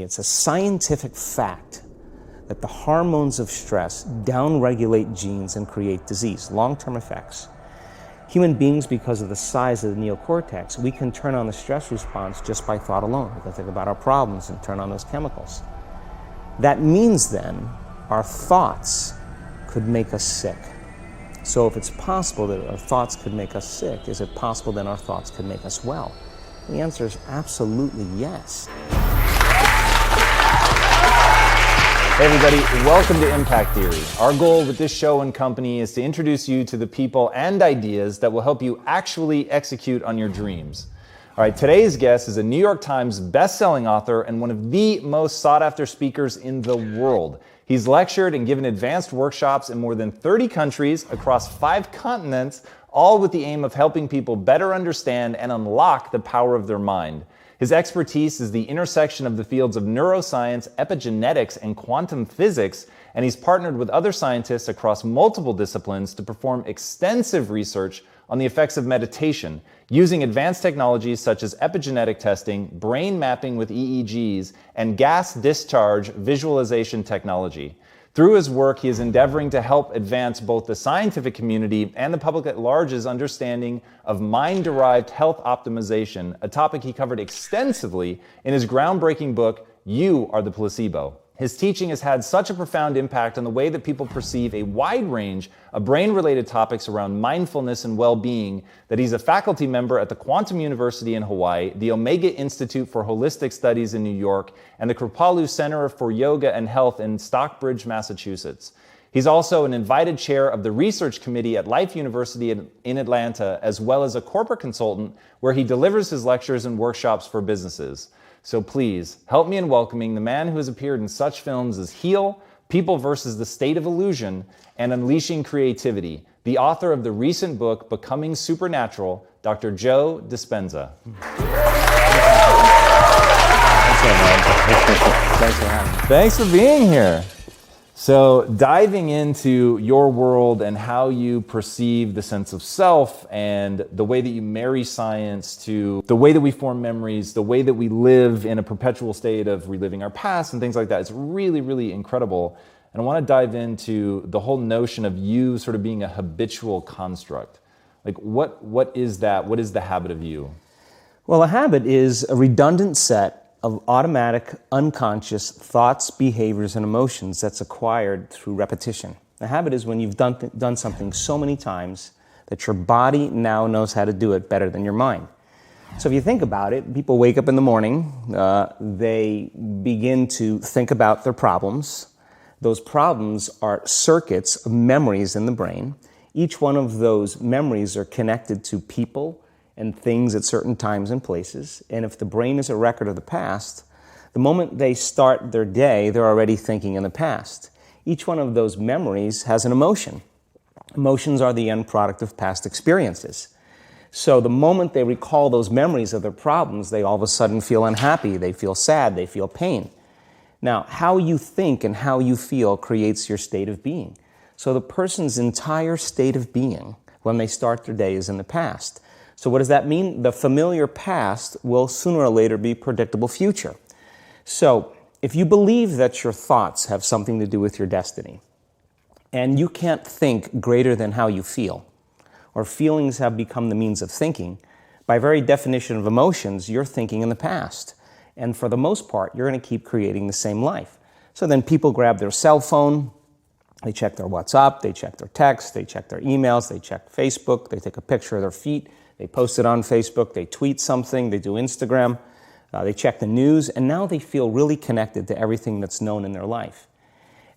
It's a scientific fact that the hormones of stress downregulate genes and create disease, long-term effects. Human beings, because of the size of the neocortex, we can turn on the stress response just by thought alone. We can think about our problems and turn on those chemicals. That means then our thoughts could make us sick. So if it's possible that our thoughts could make us sick, is it possible then our thoughts could make us well? The answer is absolutely yes. Hey everybody, welcome to Impact Theory. Our goal with this show and company is to introduce you to the people and ideas that will help you actually execute on your dreams. All right, today's guest is a New York Times best-selling author and one of the most sought-after speakers in the world. He's lectured and given advanced workshops in more than 30 countries across 5 continents, all with the aim of helping people better understand and unlock the power of their mind. His expertise is the intersection of the fields of neuroscience, epigenetics, and quantum physics, and he's partnered with other scientists across multiple disciplines to perform extensive research on the effects of meditation, using advanced technologies such as epigenetic testing, brain mapping with EEGs, and gas discharge visualization technology. Through his work, he is endeavoring to help advance both the scientific community and the public at large's understanding of mind-derived health optimization, a topic he covered extensively in his groundbreaking book, You Are the Placebo. His teaching has had such a profound impact on the way that people perceive a wide range of brain-related topics around mindfulness and well-being that he's a faculty member at the Quantum University in Hawaii, the Omega Institute for Holistic Studies in New York, and the Kripalu Center for Yoga and Health in Stockbridge, Massachusetts. He's also an invited chair of the research committee at Life University in Atlanta, as well as a corporate consultant where he delivers his lectures and workshops for businesses. So please, help me in welcoming the man who has appeared in such films as Heal, People versus the State of Illusion, and Unleashing Creativity, the author of the recent book, Becoming Supernatural, Dr. Joe Dispenza. Thanks for having me. Thanks for being here. So diving into your world and how you perceive the sense of self and the way that you marry science to the way that we form memories, the way that we live in a perpetual state of reliving our past and things like that, it's really, really incredible. And I want to dive into the whole notion of you sort of being a habitual construct. Like what is that? What is the habit of you? Well, a habit is a redundant set of automatic, unconscious thoughts, behaviors, and emotions that's acquired through repetition. A habit is when you've done something so many times that your body now knows how to do it better than your mind. So if you think about it, people wake up in the morning, they begin to think about their problems. Those problems are circuits of memories in the brain. Each one of those memories are connected to people and things at certain times and places. And if the brain is a record of the past, the moment they start their day, they're already thinking in the past. Each one of those memories has an emotion. Emotions are the end product of past experiences. So the moment they recall those memories of their problems, they all of a sudden feel unhappy, they feel sad, they feel pain. Now, how you think and how you feel creates your state of being. So the person's entire state of being when they start their day is in the past. So what does that mean? The familiar past will sooner or later be predictable future. So if you believe that your thoughts have something to do with your destiny, and you can't think greater than how you feel, or feelings have become the means of thinking, by very definition of emotions, you're thinking in the past. And for the most part, you're going to keep creating the same life. So then people grab their cell phone, they check their WhatsApp, they check their text, they check their emails, they check Facebook, they take a picture of their feet, they post it on Facebook, they tweet something, they do Instagram, they check the news, and now they feel really connected to everything that's known in their life.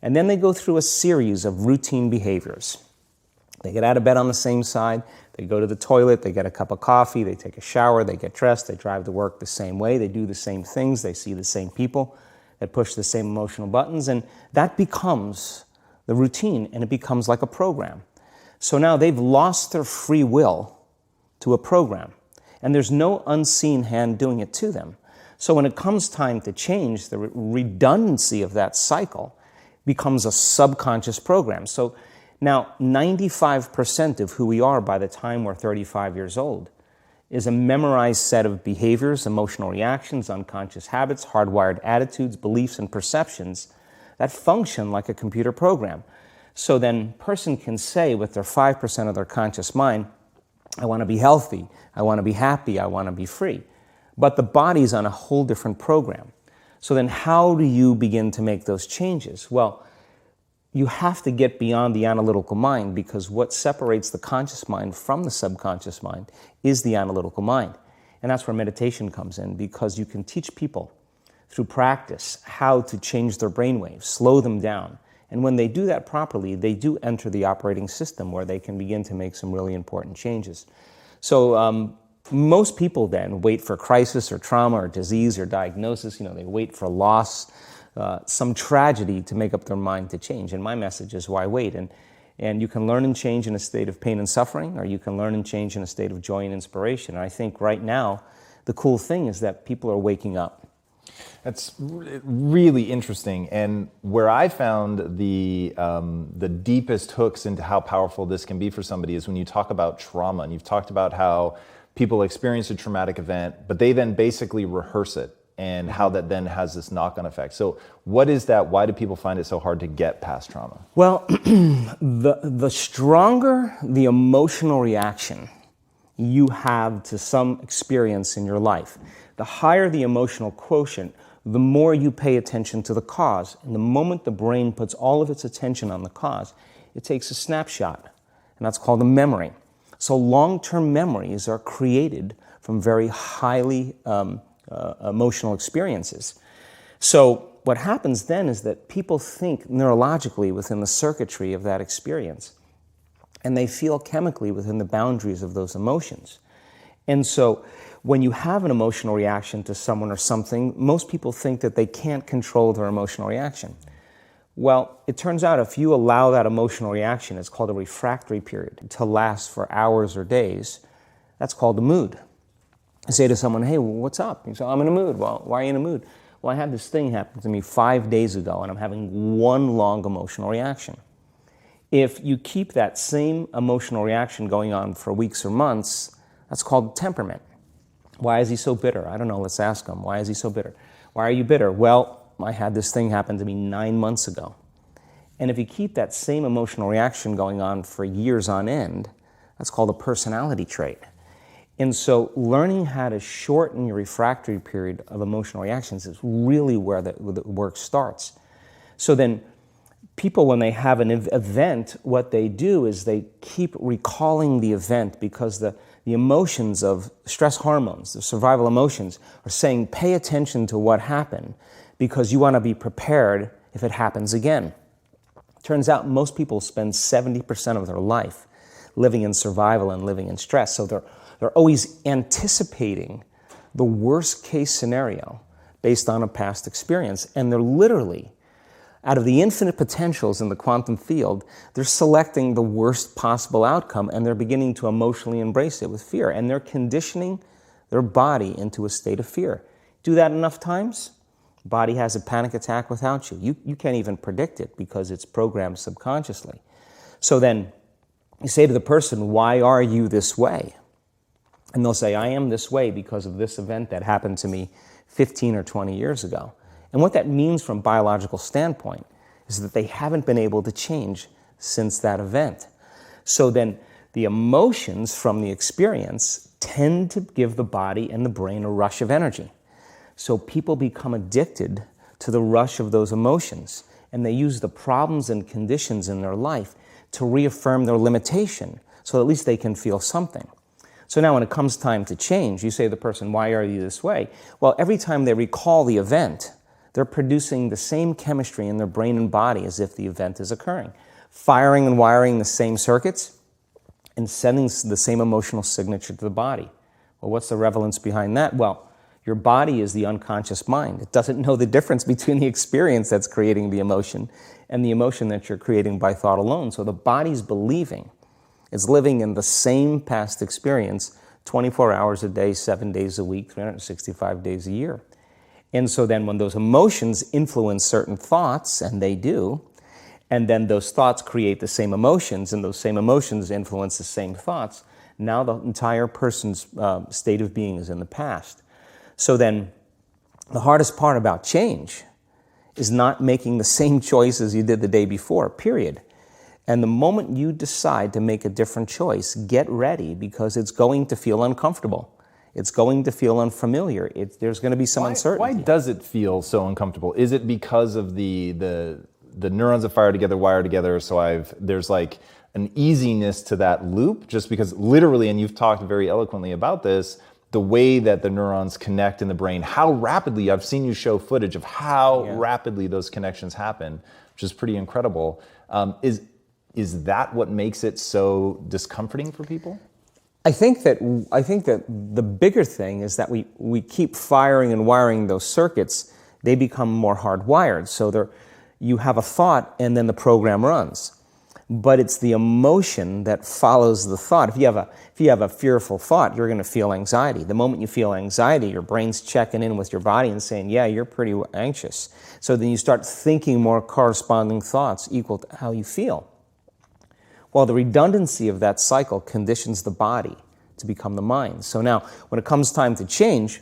And then they go through a series of routine behaviors. They get out of bed on the same side, they go to the toilet, they get a cup of coffee, they take a shower, they get dressed, they drive to work the same way, they do the same things, they see the same people that push the same emotional buttons, and that becomes the routine, and it becomes like a program. So now they've lost their free will to a program, and there's no unseen hand doing it to them. So when it comes time to change, the redundancy of that cycle becomes a subconscious program. So now 95% of who we are by the time we're 35 years old is a memorized set of behaviors, emotional reactions, unconscious habits, hardwired attitudes, beliefs, and perceptions that function like a computer program. So then a person can say with their 5% of their conscious mind, I want to be healthy, I want to be happy, I want to be free. But the body's on a whole different program. So then how do you begin to make those changes? Well, you have to get beyond the analytical mind, because what separates the conscious mind from the subconscious mind is the analytical mind. And that's where meditation comes in, because you can teach people through practice how to change their brainwaves, slow them down. And when they do that properly, they do enter the operating system where they can begin to make some really important changes. So most people then wait for crisis or trauma or disease or diagnosis. They wait for loss, some tragedy to make up their mind to change. And my message is, why wait? And you can learn and change in a state of pain and suffering, or you can learn and change in a state of joy and inspiration. And I think right now, the cool thing is that people are waking up. That's really interesting. And where I found the deepest hooks into how powerful this can be for somebody is when you talk about trauma. And you've talked about how people experience a traumatic event, but they then basically rehearse it, and how that then has this knock-on effect. So what is that? Why do people find it so hard to get past trauma? Well, the stronger the emotional reaction you have to some experience in your life, the higher the emotional quotient, the more you pay attention to the cause. And the moment the brain puts all of its attention on the cause, it takes a snapshot, and that's called a memory. So long-term memories are created from very highly emotional experiences. So what happens then is that people think neurologically within the circuitry of that experience, and they feel chemically within the boundaries of those emotions. And so when you have an emotional reaction to someone or something, most people think that they can't control their emotional reaction. Well, it turns out if you allow that emotional reaction, it's called a refractory period, to last for hours or days, that's called a mood. I say to someone, hey, what's up? You say, I'm in a mood. Well, why are you in a mood? Well, I had this thing happen to me 5 days ago, and I'm having one long emotional reaction. If you keep that same emotional reaction going on for weeks or months, that's called temperament. Why is he so bitter? I don't know, let's ask him. Why is he so bitter? Why are you bitter? Well, I had this thing happen to me 9 months ago. And if you keep that same emotional reaction going on for years on end, that's called a personality trait. And so learning how to shorten your refractory period of emotional reactions is really where the work starts. So then people, when they have an event, what they do is they keep recalling the event, because the emotions of stress hormones, the survival emotions, are saying, pay attention to what happened, because you want to be prepared if it happens again. Turns out most people spend 70% of their life living in survival and living in stress. So they're always anticipating the worst case scenario based on a past experience. And they're literally, out of the infinite potentials in the quantum field, they're selecting the worst possible outcome, and they're beginning to emotionally embrace it with fear. And they're conditioning their body into a state of fear. Do that enough times, body has a panic attack without you. You can't even predict it because it's programmed subconsciously. So then you say to the person, why are you this way? And they'll say, I am this way because of this event that happened to me 15 or 20 years ago. And what that means from a biological standpoint is that they haven't been able to change since that event. So then the emotions from the experience tend to give the body and the brain a rush of energy. So people become addicted to the rush of those emotions, and they use the problems and conditions in their life to reaffirm their limitation, so at least they can feel something. So now when it comes time to change, you say to the person, why are you this way? Well, every time they recall the event, they're producing the same chemistry in their brain and body as if the event is occurring, firing and wiring the same circuits and sending the same emotional signature to the body. Well, what's the relevance behind that? Well, your body is the unconscious mind. It doesn't know the difference between the experience that's creating the emotion and the emotion that you're creating by thought alone. So the body's believing it's living in the same past experience 24 hours a day, 7 days a week, 365 days a year. And so then when those emotions influence certain thoughts, and they do, and then those thoughts create the same emotions, and those same emotions influence the same thoughts, Now the entire person's state of being is in the past. So then the hardest part about change is not making the same choices you did the day before, period. And the moment you decide to make a different choice, get ready, because it's going to feel uncomfortable. It's going to feel unfamiliar. There's going to be some uncertainty. Why does it feel so uncomfortable? Is it because of the neurons that fire together wire together? So there's like an easiness to that loop, just because literally, and you've talked very eloquently about this, the way that the neurons connect in the brain, how rapidly, I've seen you show footage of how rapidly those connections happen, which is pretty incredible. Is that what makes it so discomforting for people? I think that the bigger thing is that we keep firing and wiring those circuits. They become more hardwired. So you have a thought and then the program runs. But it's the emotion that follows the thought. If you have a fearful thought, you're going to feel anxiety. The moment you feel anxiety, your brain's checking in with your body and saying, yeah, you're pretty anxious. So then you start thinking more corresponding thoughts equal to how you feel. Well, the redundancy of that cycle conditions the body to become the mind. So now, when it comes time to change,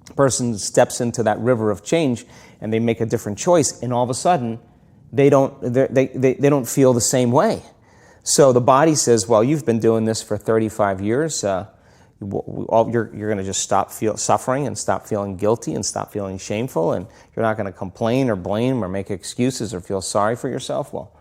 a person steps into that river of change and they make a different choice, and all of a sudden, they don't feel the same way. So the body says, well, you've been doing this for 35 years. You're going to just stop suffering and stop feeling guilty and stop feeling shameful, and you're not going to complain or blame or make excuses or feel sorry for yourself. Well,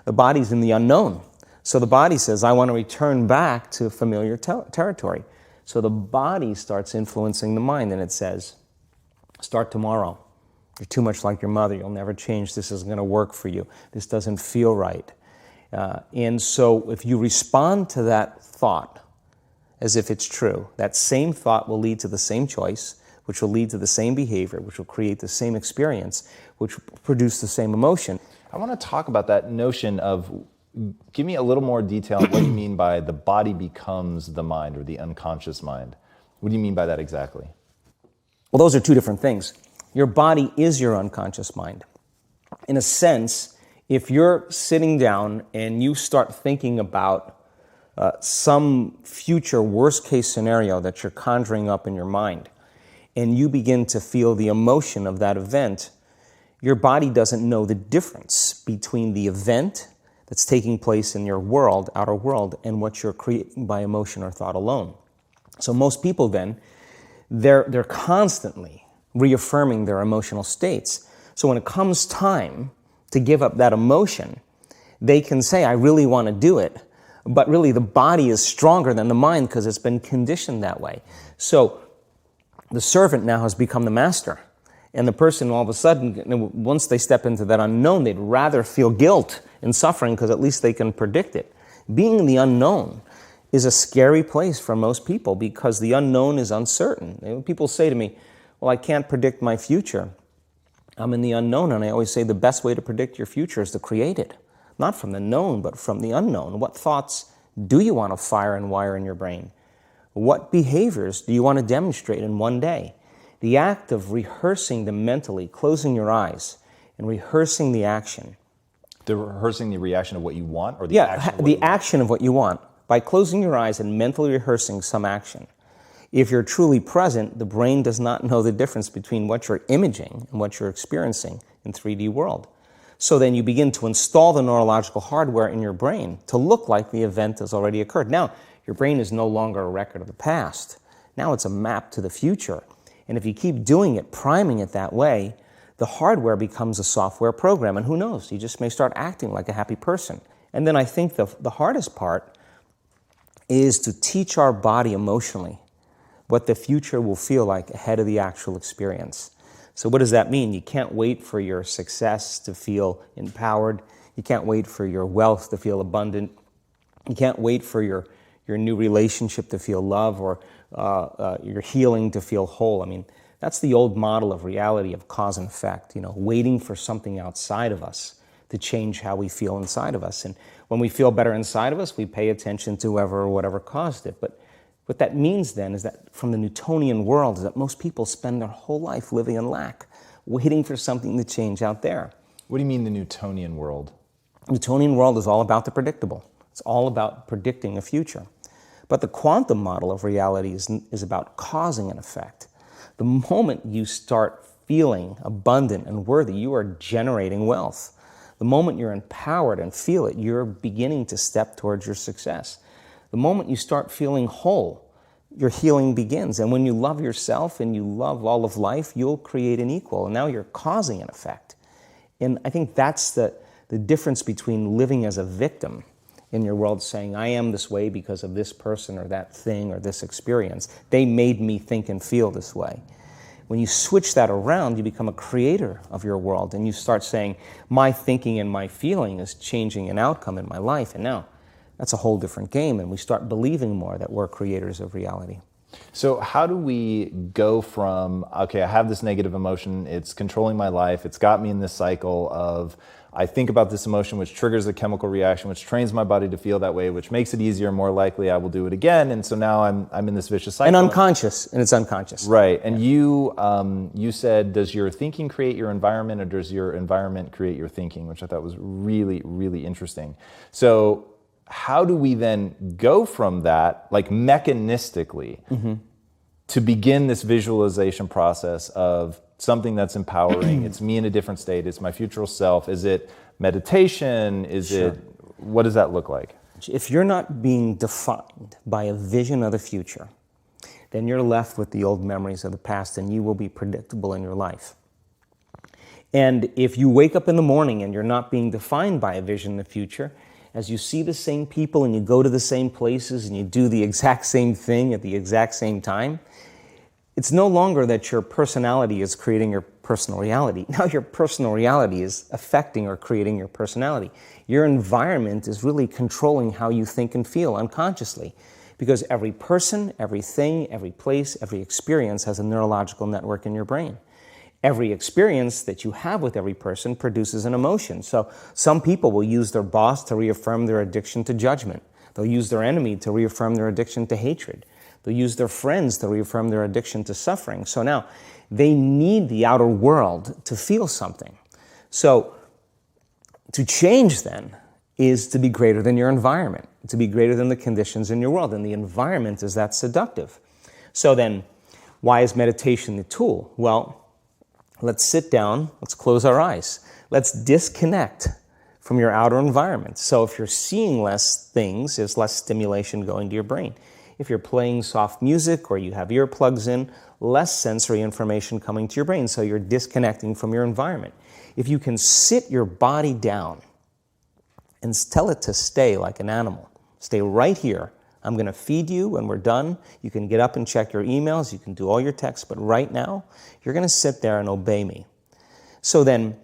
the body's in the unknown. So the body says, I want to return back to familiar territory. So the body starts influencing the mind, and it says, start tomorrow. You're too much like your mother. You'll never change. This isn't going to work for you. This doesn't feel right. And so if you respond to that thought as if it's true, that same thought will lead to the same choice, which will lead to the same behavior, which will create the same experience, which will produce the same emotion. I want to talk about that notion of, give me a little more detail on what you mean by the body becomes the mind or the unconscious mind. What do you mean by that exactly? Well, those are two different things. Your body is your unconscious mind. In a sense, if you're sitting down and you start thinking about some future worst-case scenario that you're conjuring up in your mind, and you begin to feel the emotion of that event, your body doesn't know the difference between the event that's taking place in your world, outer world, and what you're creating by emotion or thought alone. So most people then, they're constantly reaffirming their emotional states. So when it comes time to give up that emotion, they can say, I really want to do it, but really the body is stronger than the mind because it's been conditioned that way. So the servant now has become the master. And the person, all of a sudden, once they step into that unknown, they'd rather feel guilt and suffering because at least they can predict it. Being in the unknown is a scary place for most people because the unknown is uncertain. People say to me, well, I can't predict my future. I'm in the unknown, and I always say the best way to predict your future is to create it. Not from the known, but from the unknown. What thoughts do you want to fire and wire in your brain? What behaviors do you want to demonstrate in one day? The act of rehearsing them mentally, closing your eyes, and rehearsing the action. Rehearsing the reaction of what you want, or the action of what you want. By closing your eyes and mentally rehearsing some action. If you're truly present, the brain does not know the difference between what you're imaging and what you're experiencing in 3D world. So then you begin to install the neurological hardware in your brain to look like the event has already occurred. Now, your brain is no longer a record of the past. Now it's a map to the future. And if you keep doing it, priming it that way, the hardware becomes a software program. And who knows, you just may start acting like a happy person. And then I think the hardest part is to teach our body emotionally what the future will feel like ahead of the actual experience. So what does that mean? You can't wait for your success to feel empowered. You can't wait for your wealth to feel abundant. You can't wait for your new relationship to feel love or your healing to feel whole. I mean, that's the old model of reality of cause and effect, waiting for something outside of us to change how we feel inside of us. And when we feel better inside of us, we pay attention to whoever or whatever caused it. But what that means then is that from the Newtonian world is that most people spend their whole life living in lack, waiting for something to change out there. What do you mean the Newtonian world? The Newtonian world is all about the predictable. It's all about predicting a future. But the quantum model of reality is about causing an effect. The moment you start feeling abundant and worthy, you are generating wealth. The moment you're empowered and feel it, you're beginning to step towards your success. The moment you start feeling whole, your healing begins. And when you love yourself and you love all of life, you'll create an equal. And now you're causing an effect. And I think that's the difference between living as a victim in your world, saying, I am this way because of this person or that thing or this experience. They made me think and feel this way. When you switch that around, you become a creator of your world, and you start saying, my thinking and my feeling is changing an outcome in my life. And now that's a whole different game, and we start believing more that we're creators of reality. So how do we go from, okay, I have this negative emotion, it's controlling my life, it's got me in this cycle of, I think about this emotion, which triggers a chemical reaction, which trains my body to feel that way, which makes it easier, more likely I will do it again, and so now I'm in this vicious cycle. And it's unconscious. Right, and you said, does your thinking create your environment, or does your environment create your thinking, which I thought was really, really interesting. So how do we then go from that, like mechanistically, to begin this visualization process of something that's empowering? It's me in a different state. It's my future self. Is it meditation? What does that look like? If you're not being defined by a vision of the future, then you're left with the old memories of the past, and you will be predictable in your life. And if you wake up in the morning and you're not being defined by a vision in the future, as you see the same people and you go to the same places and you do the exact same thing at the exact same time, it's no longer that your personality is creating your personal reality. Now your personal reality is affecting or creating your personality. Your environment is really controlling how you think and feel unconsciously, because every person, everything, every place, every experience has a neurological network in your brain. Every experience that you have with every person produces an emotion. So some people will use their boss to reaffirm their addiction to judgment. They'll use their enemy to reaffirm their addiction to hatred. They'll use their friends to reaffirm their addiction to suffering. So now they need the outer world to feel something. So to change then is to be greater than your environment, to be greater than the conditions in your world. And the environment is that seductive. So then why is meditation the tool? Well, let's sit down, let's close our eyes. Let's disconnect from your outer environment. So if you're seeing less things, there's less stimulation going to your brain. If you're playing soft music or you have earplugs in, less sensory information coming to your brain, so you're disconnecting from your environment. If you can sit your body down and tell it to stay like an animal, stay right here. I'm going to feed you when we're done. You can get up and check your emails. You can do all your texts. But right now, you're going to sit there and obey me. So then,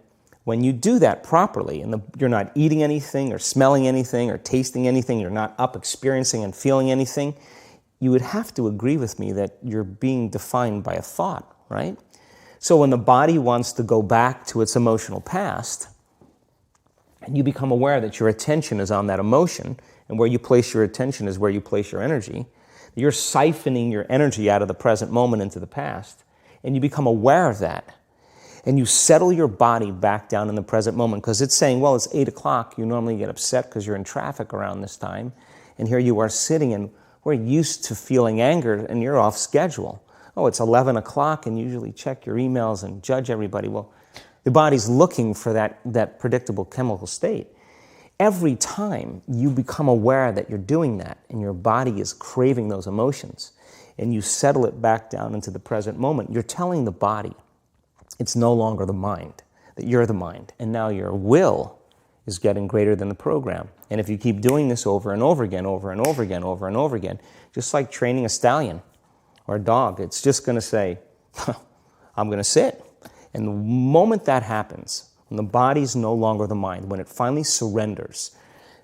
when you do that properly, and you're not eating anything or smelling anything or tasting anything, you're not up experiencing and feeling anything, you would have to agree with me that you're being defined by a thought, right? So when the body wants to go back to its emotional past, and you become aware that your attention is on that emotion, and where you place your attention is where you place your energy. You're siphoning your energy out of the present moment into the past, and you become aware of that. And you settle your body back down in the present moment, because it's saying, well, it's 8 o'clock. You normally get upset because you're in traffic around this time, and here you are sitting, and we're used to feeling anger, and you're off schedule. Oh, it's 11 o'clock, and you usually check your emails and judge everybody. Well, the body's looking for that predictable chemical state. Every time you become aware that you're doing that and your body is craving those emotions and you settle it back down into the present moment, you're telling the body it's no longer the mind, that you're the mind. And now your will is getting greater than the program. And if you keep doing this over and over again, over and over again, over and over again, just like training a stallion or a dog, it's just going to say, I'm going to sit. And the moment that happens, when the body's no longer the mind, when it finally surrenders,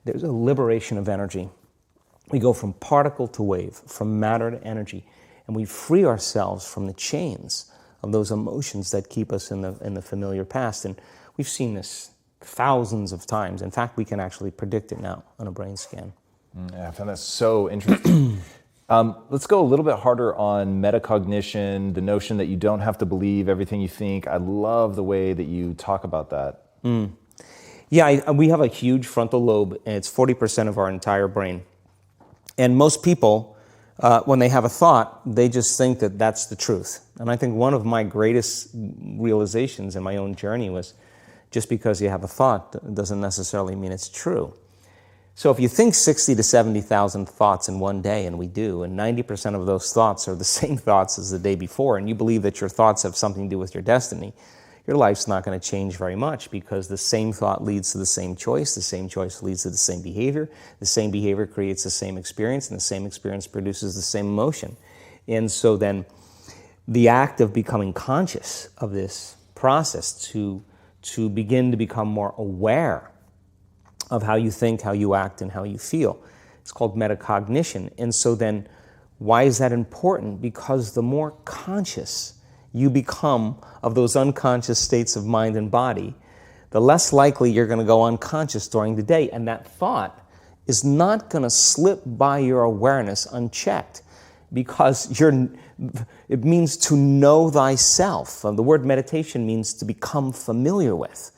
there's a liberation of energy. We go from particle to wave, from matter to energy, and we free ourselves from the chains of those emotions that keep us in the familiar past. And we've seen this thousands of times. In fact, we can actually predict it now on a brain scan. Yeah, I found that so interesting. Let's go a little bit harder on metacognition, the notion that you don't have to believe everything you think. I love the way that you talk about that. Yeah, we have a huge frontal lobe, and it's 40% of our entire brain. And most people, when they have a thought, they just think that that's the truth. And I think one of my greatest realizations in my own journey was just because you have a thought doesn't necessarily mean it's true. So if you think 60 to 70,000 thoughts in one day, and we do, and 90% of those thoughts are the same thoughts as the day before, and you believe that your thoughts have something to do with your destiny, your life's not going to change very much, because the same thought leads to the same choice leads to the same behavior creates the same experience, and the same experience produces the same emotion. And so then the act of becoming conscious of this process to begin to become more aware of how you think, how you act, and how you feel, it's called metacognition. And so then why is that important? Because the more conscious you become of those unconscious states of mind and body, the less likely you're going to go unconscious during the day. And that thought is not going to slip by your awareness unchecked, because it means to know thyself. The word meditation means to become familiar with.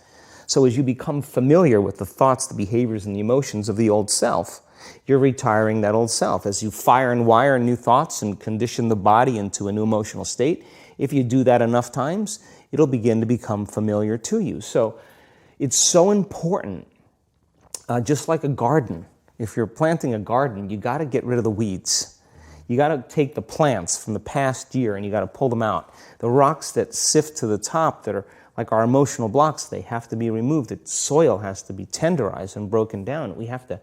So as you become familiar with the thoughts, the behaviors, and the emotions of the old self, you're retiring that old self. As you fire and wire new thoughts and condition the body into a new emotional state, if you do that enough times, it'll begin to become familiar to you. So it's so important, just like a garden. If you're planting a garden, you got to get rid of the weeds. You got to take the plants from the past year and you got to pull them out. The rocks that sift to the top that are like our emotional blocks, they have to be removed. The soil has to be tenderized and broken down. We have to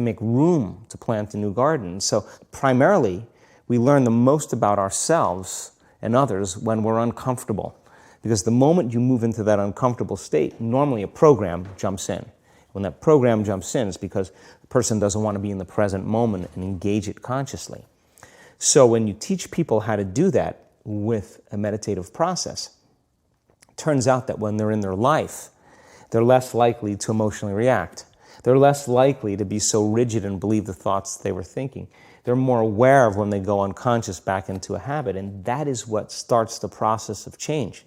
make room to plant a new garden. So primarily, we learn the most about ourselves and others when we're uncomfortable. Because the moment you move into that uncomfortable state, normally a program jumps in. When that program jumps in, it's because the person doesn't want to be in the present moment and engage it consciously. So when you teach people how to do that with a meditative process, it turns out that when they're in their life, they're less likely to emotionally react. They're less likely to be so rigid and believe the thoughts they were thinking. They're more aware of when they go unconscious back into a habit, and that is what starts the process of change.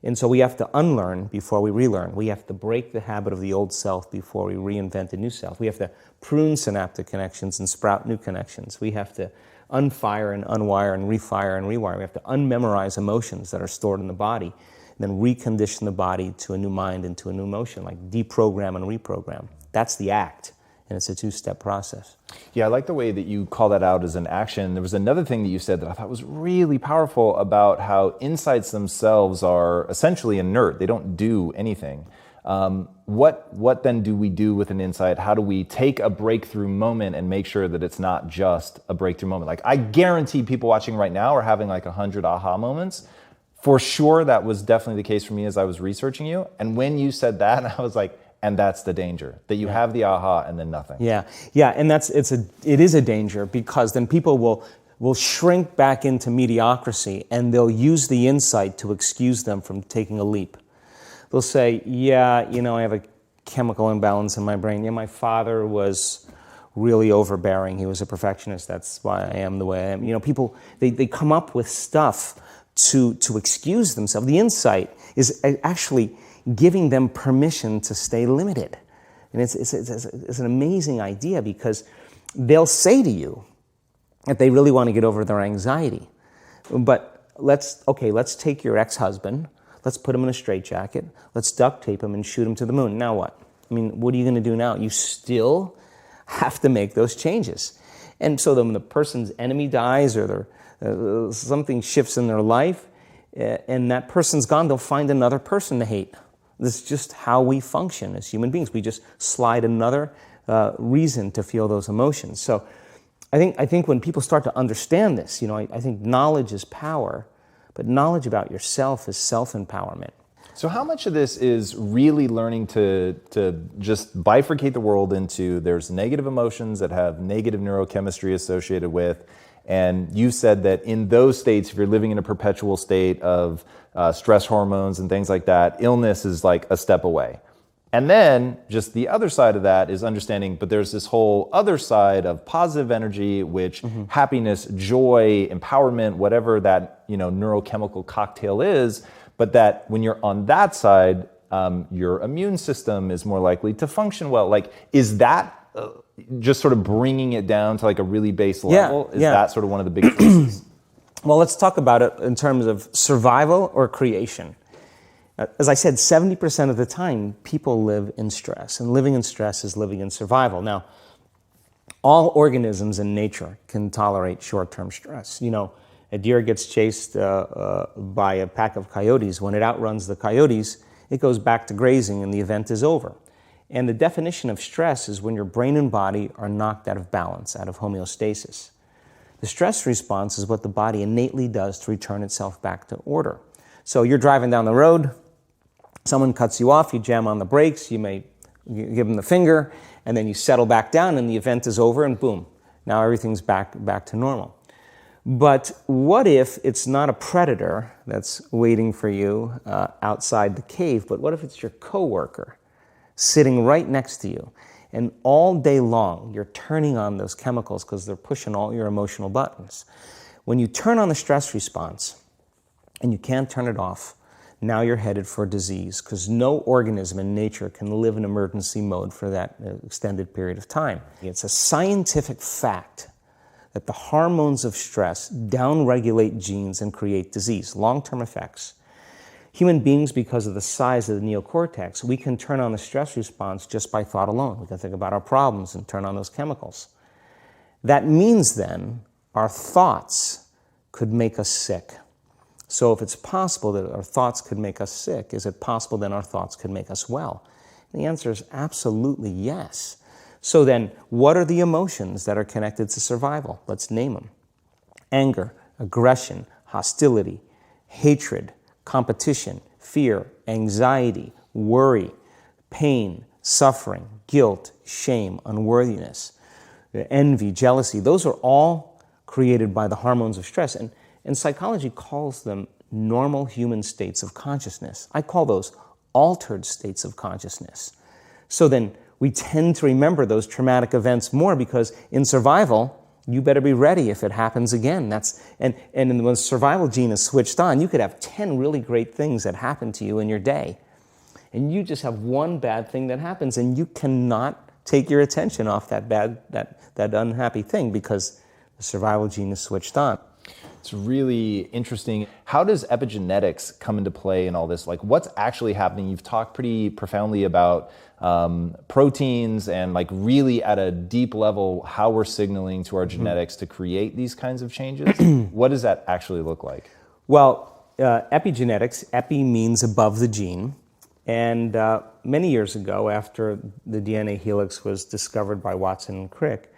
And so we have to unlearn before we relearn. We have to break the habit of the old self before we reinvent a new self. We have to prune synaptic connections and sprout new connections. We have to unfire and unwire and refire and rewire. We have to unmemorize emotions that are stored in the body, and then recondition the body to a new mind and to a new emotion, like deprogram and reprogram. That's the act. And it's a two-step process. Yeah, I like the way that you call that out as an action. There was another thing that you said that I thought was really powerful about how insights themselves are essentially inert. They don't do anything. What then do we do with an insight? How do we take a breakthrough moment and make sure that it's not just a breakthrough moment? Like, I guarantee people watching right now are having like 100 aha moments. For sure, that was definitely the case for me as I was researching you. And when you said that, I was like, and that's the danger, that you have the aha and then nothing. Yeah, and it is a danger, because then people will shrink back into mediocrity, and they'll use the insight to excuse them from taking a leap. They'll say, I have a chemical imbalance in my brain. Yeah, my father was really overbearing. He was a perfectionist. That's why I am the way I am. People, they come up with stuff to excuse themselves. The insight is actually giving them permission to stay limited. And it's an amazing idea, because they'll say to you that they really want to get over their anxiety. But let's take your ex-husband, let's put him in a straitjacket, let's duct tape him and shoot him to the moon. Now what? I mean, what are you going to do now? You still have to make those changes. And so then when the person's enemy dies, or something shifts in their life, and that person's gone, they'll find another person to hate. This is just how we function as human beings. We just slide another reason to feel those emotions. So I think when people start to understand this, I think knowledge is power, but knowledge about yourself is self-empowerment. So how much of this is really learning to just bifurcate the world into, there's negative emotions that have negative neurochemistry associated with, and you said that in those states, if you're living in a perpetual state of stress hormones and things like that, illness is like a step away. And then just the other side of that is understanding, but there's this whole other side of positive energy, which happiness, joy, empowerment, whatever that neurochemical cocktail is, but that when you're on that side, your immune system is more likely to function well. Like, is that just sort of bringing it down to like a really base level, is yeah. that sort of one of the big pieces? Well, let's talk about it in terms of survival or creation. As I said, 70% of the time, people live in stress, and living in stress is living in survival. Now, all organisms in nature can tolerate short-term stress. You know, a deer gets chased by a pack of coyotes. When it outruns the coyotes, it goes back to grazing and the event is over. And the definition of stress is when your brain and body are knocked out of balance, out of homeostasis. The stress response is what the body innately does to return itself back to order. So you're driving down the road, someone cuts you off, you jam on the brakes, you may give them the finger, and then you settle back down and the event is over and boom, now everything's back to normal. But what if it's not a predator that's waiting for you outside the cave, but what if it's your coworker sitting right next to you? And all day long, you're turning on those chemicals because they're pushing all your emotional buttons. When you turn on the stress response and you can't turn it off, now you're headed for disease because no organism in nature can live in emergency mode for that extended period of time. It's a scientific fact that the hormones of stress downregulate genes and create disease, long-term effects. Human beings, because of the size of the neocortex, we can turn on the stress response just by thought alone. We can think about our problems and turn on those chemicals. That means then our thoughts could make us sick. So if it's possible that our thoughts could make us sick, is it possible then our thoughts could make us well? And the answer is absolutely yes. So then, what are the emotions that are connected to survival? Let's name them. Anger, aggression, hostility, hatred, competition, fear, anxiety, worry, pain, suffering, guilt, shame, unworthiness, envy, jealousy. Those are all created by the hormones of stress. And psychology calls them normal human states of consciousness. I call those altered states of consciousness. So then we tend to remember those traumatic events more because in survival, you better be ready if it happens again. And when the survival gene is switched on, you could have 10 really great things that happen to you in your day. And you just have one bad thing that happens and you cannot take your attention off that unhappy thing because the survival gene is switched on. It's really interesting. How does epigenetics come into play in all this? Like, what's actually happening? You've talked pretty profoundly about proteins and like really at a deep level how we're signaling to our genetics to create these kinds of changes. What does that actually look like? Well, epigenetics, epi means above the gene. And many years ago, after the DNA helix was discovered by Watson and Crick,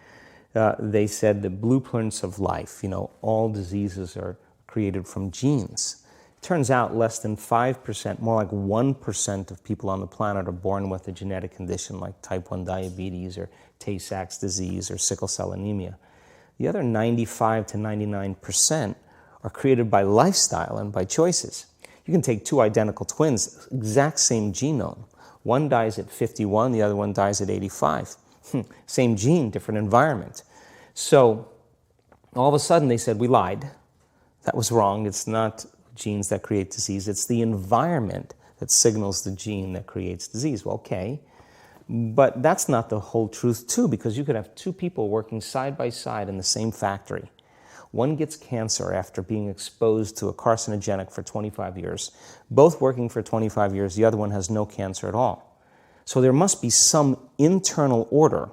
they said the blueprints of life, all diseases are created from genes. It turns out less than 5%, more like 1% of people on the planet are born with a genetic condition like type 1 diabetes or Tay-Sachs disease or sickle cell anemia. The other 95 to 99% are created by lifestyle and by choices. You can take two identical twins, exact same genome. One dies at 51, the other one dies at 85. Same gene, different environment. So all of a sudden they said, we lied. That was wrong. It's not genes that create disease. It's the environment that signals the gene that creates disease. Well, okay. But that's not the whole truth too, because you could have two people working side by side in the same factory. One gets cancer after being exposed to a carcinogenic for 25 years. Both working for 25 years, the other one has no cancer at all. So there must be some internal order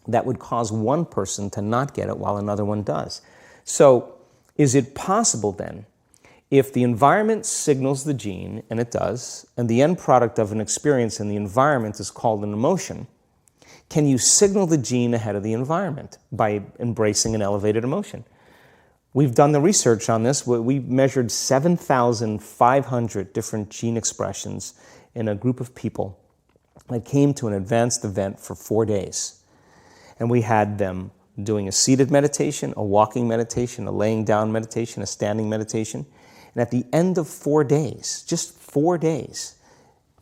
that would cause one person to not get it while another one does. So is it possible then, if the environment signals the gene, and it does, and the end product of an experience in the environment is called an emotion, can you signal the gene ahead of the environment by embracing an elevated emotion? We've done the research on this. We measured 7,500 different gene expressions in a group of people that came to an advanced event for 4 days. And we had them doing a seated meditation, a walking meditation, a laying down meditation, a standing meditation. And at the end of 4 days, just 4 days,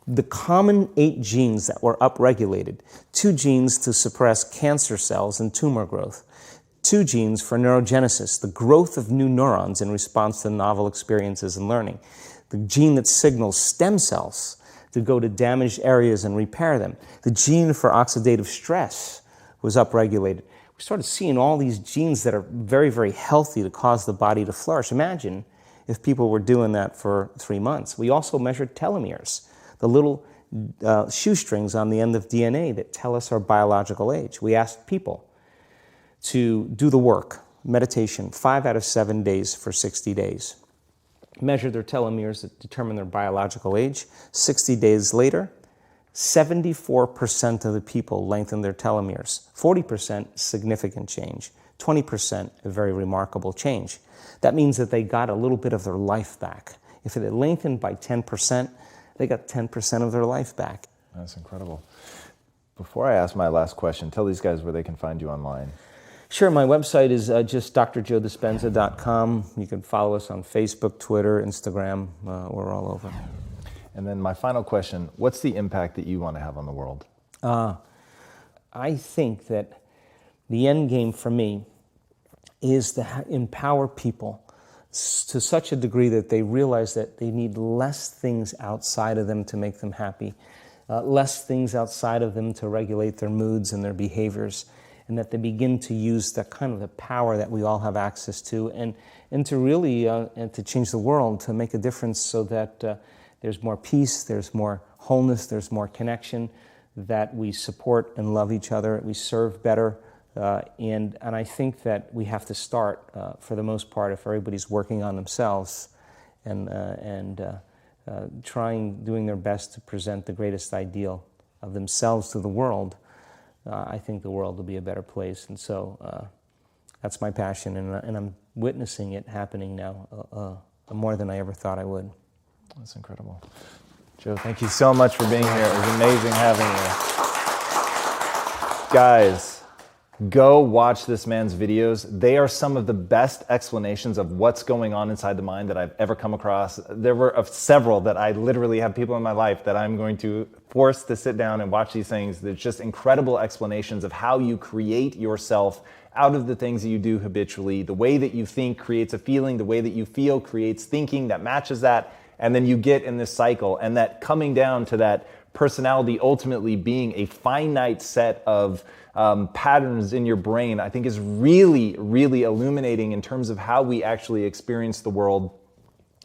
the common 8 genes that were upregulated, 2 genes to suppress cancer cells and tumor growth, 2 genes for neurogenesis, the growth of new neurons in response to novel experiences and learning, the gene that signals stem cells to go to damaged areas and repair them, the gene for oxidative stress, was upregulated. We started seeing all these genes that are very, very healthy to cause the body to flourish. Imagine if people were doing that for 3 months. We also measured telomeres, the little shoestrings on the end of DNA that tell us our biological age. We asked people to do the work, meditation, 5 out of 7 days for 60 days. Measure their telomeres that determine their biological age. 60 days later, 74% of the people lengthened their telomeres. 40% significant change. 20% a very remarkable change. That means that they got a little bit of their life back. If it had lengthened by 10%, they got 10% of their life back. That's incredible. Before I ask my last question, tell these guys where they can find you online. Sure, my website is just drjoedispenza.com. You can follow us on Facebook, Twitter, Instagram. We're all over. And then my final question, what's the impact that you want to have on the world? I think that the end game for me is to empower people to such a degree that they realize that they need less things outside of them to make them happy, less things outside of them to regulate their moods and their behaviors, and that they begin to use that kind of the power that we all have access to, and to really and to change the world, to make a difference so that there's more peace, there's more wholeness, there's more connection, that we support and love each other, we serve better, and I think that we have to start, for the most part, if everybody's working on themselves and doing their best to present the greatest ideal of themselves to the world, I think the world will be a better place. And so that's my passion, and I'm witnessing it happening now more than I ever thought I would. That's incredible. Joe, thank you so much for being here. It was amazing having you. Guys, go watch this man's videos. They are some of the best explanations of what's going on inside the mind that I've ever come across. There were several that I literally have people in my life that I'm going to force to sit down and watch these things. There's just incredible explanations of how you create yourself out of the things that you do habitually. The way that you think creates a feeling. The way that you feel creates thinking that matches that. And then you get in this cycle, and that coming down to that personality ultimately being a finite set of patterns in your brain, I think is really, really illuminating in terms of how we actually experience the world.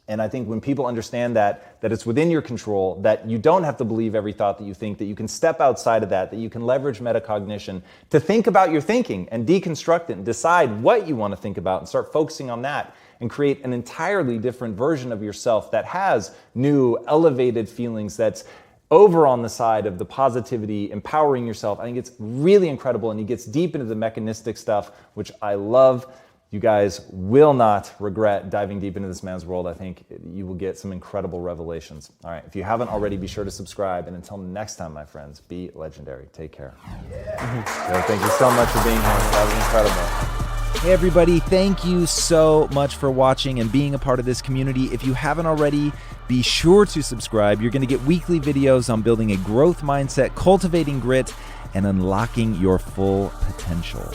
And I think when people understand that it's within your control, that you don't have to believe every thought that you think, that you can step outside of that you can leverage metacognition to think about your thinking and deconstruct it and decide what you want to think about and start focusing on that, and create an entirely different version of yourself that has new, elevated feelings, that's over on the side of the positivity, empowering yourself. I think it's really incredible, and he gets deep into the mechanistic stuff, which I love. You guys will not regret diving deep into this man's world. I think you will get some incredible revelations. All right, if you haven't already, be sure to subscribe. And until next time, my friends, be legendary. Take care. So thank you so much for being here. That was incredible. Hey everybody, thank you so much for watching and being a part of this community. If you haven't already, be sure to subscribe. You're going to get weekly videos on building a growth mindset, cultivating grit, and unlocking your full potential.